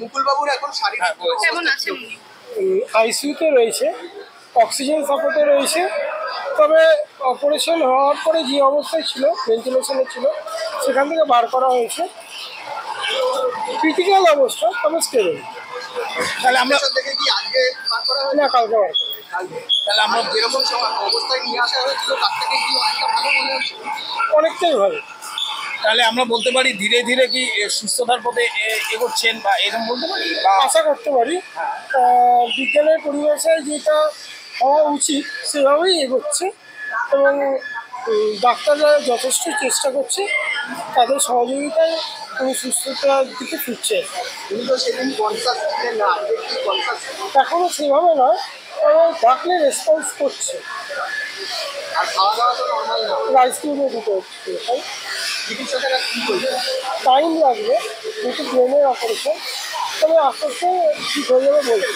মুকুল বাবুর এখন শারীরিক কেমন আছেন? আইসিইউতে রয়েছে, অক্সিজেন সাপোর্টে রয়েছে। তবে অপারেশন হওয়ার পরে যে অবস্থায় ছিল, ভেন্টিলেশনে ছিল, সেখান থেকে বার করা হয়েছে। ক্রিটিক্যাল অবস্থা, তবে স্টেবল। তাহলে আমরা দেখে কি আজকে বার করা হয়েছে না, কালকে বার করা হয়েছে। তাহলে আমরা যেরকম অবস্থায় নিয়ে আসা হয়েছিল তার থেকে কি অনেকটা ভালো মনে হচ্ছে? অনেকটাই ভালো। তাহলে আমরা বলতে পারি ধীরে ধীরে কি সুস্থতার পথে এগোচ্ছেন বা এরকম বলতে পারি, বা আশা করতে পারি বিজ্ঞানের পরিভাষায় যেটা হওয়া উচিত সেভাবেই এগোচ্ছে, এবং ডাক্তাররা যথেষ্ট চেষ্টা করছে, তাদের সহযোগিতায় উনি সুস্থতার দিকে ফিরছে। উনি তো সেদিন কনসাস ছিলেন না, আজকে কি কনসাস? এখনও সেভাবে নয়, তবে ডাকলে রেসপন্স করছে। আর খাওয়া দাওয়া তো নর্মাল না? রাইস কিউবে দিতে হচ্ছে, তাই চিকিৎসকেরা কি বলছে? টাইম লাগবে, যেহেতু ব্রেনের অপারেশন, তবে আস্তে আস্তে ঠিক হয়ে যাবে বলছে।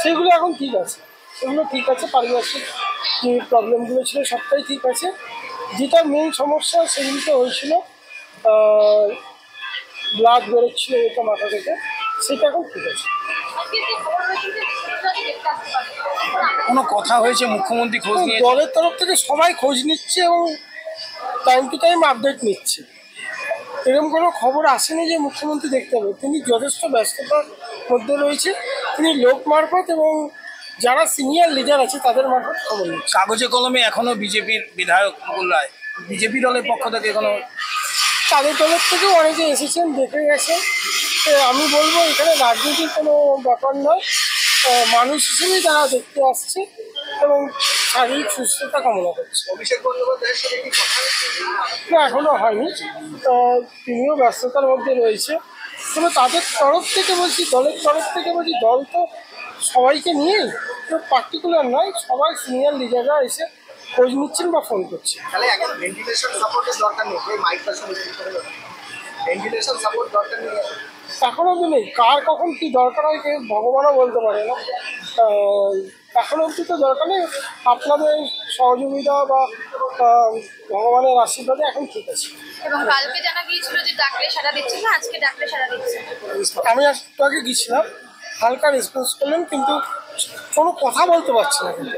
সেগুলো এখন ঠিক আছে, সেগুলো ঠিক আছে। পারিপার্শ্বিক যে প্রবলেমগুলো ছিল সবটাই ঠিক আছে। যেটা মেন সমস্যা সেগুলিতে হয়েছিল, ব্লাড বেরোচ্ছিল যেটা মাথা থেকে, সেটা এখন ঠিক আছে। কোনো কথা হয়েছে? মুখ্যমন্ত্রী খোঁজ নিয়ে দলের তরফ থেকে সবাই খোঁজ নিচ্ছে এবং টাইম টু টাইম আপডেট নিচ্ছে। এরকম কোনো খবর আসেনি যে মুখ্যমন্ত্রী দেখতে হবে। তিনি যথেষ্ট ব্যস্ততার মধ্যে রয়েছে। তিনি লোক মারফত এবং যারা সিনিয়র লিডার আছে তাদের মারফত খবর নিচ্ছে। কাগজে কলমে এখনো বিজেপির বিধায়ক মুকুল রায় বিজেপি দলের পক্ষ থেকে কোনো তাদের তরফ থেকেও অনেকে এসেছেন, দেখে গেছেন। আমি বলবো এখানে রাজনীতির কোনো ব্যাপার নয়, মানুষ হিসেবেই তারা দেখতে আসছে এবং শারীরিক সুস্থতা কামনা করছে। অভিষেক বন্দ্যোপাধ্যায়ের সাথে কি কথা হয়েছে? না, এখনও হয়নি। তিনিও ব্যস্ততার মধ্যে রয়েছে। তবে তাদের তরফ থেকে বলছি, দলের তরফ থেকে বলছি, দল তো সবাইকে নিয়েই, কেউ পার্টিকুলার নয়, সবাই সিনিয়র লিডাররা এসে খোঁজ নিচ্ছেন বা ফোন করছে। তাহলে এখন ভেন্টিলেশন সাপোর্টের দরকার নেই, এই মাইকটা শুনছি, ভেন্টিলেশন সাপোর্ট দরকার নেই এখন অবধি নেই। কার কখন কী দরকার হয় কেউ ভগবানও বলতে পারে না। এখন অবধি তো দরকার নেই। আপনাদের সহযোগিতা বা ভগবানের আশীর্বাদে এখন ঠিক আছে। এবং কালকে জানা গিয়েছিল যে ডাকলে সাড়া দিচ্ছে না, আজকে ডাকলে সাড়া দিচ্ছে। আমি একটু আগে গেছিলাম, হালকা রেসপন্স করলেন, কিন্তু কোনো কথা বলতে পারছি না। কিন্তু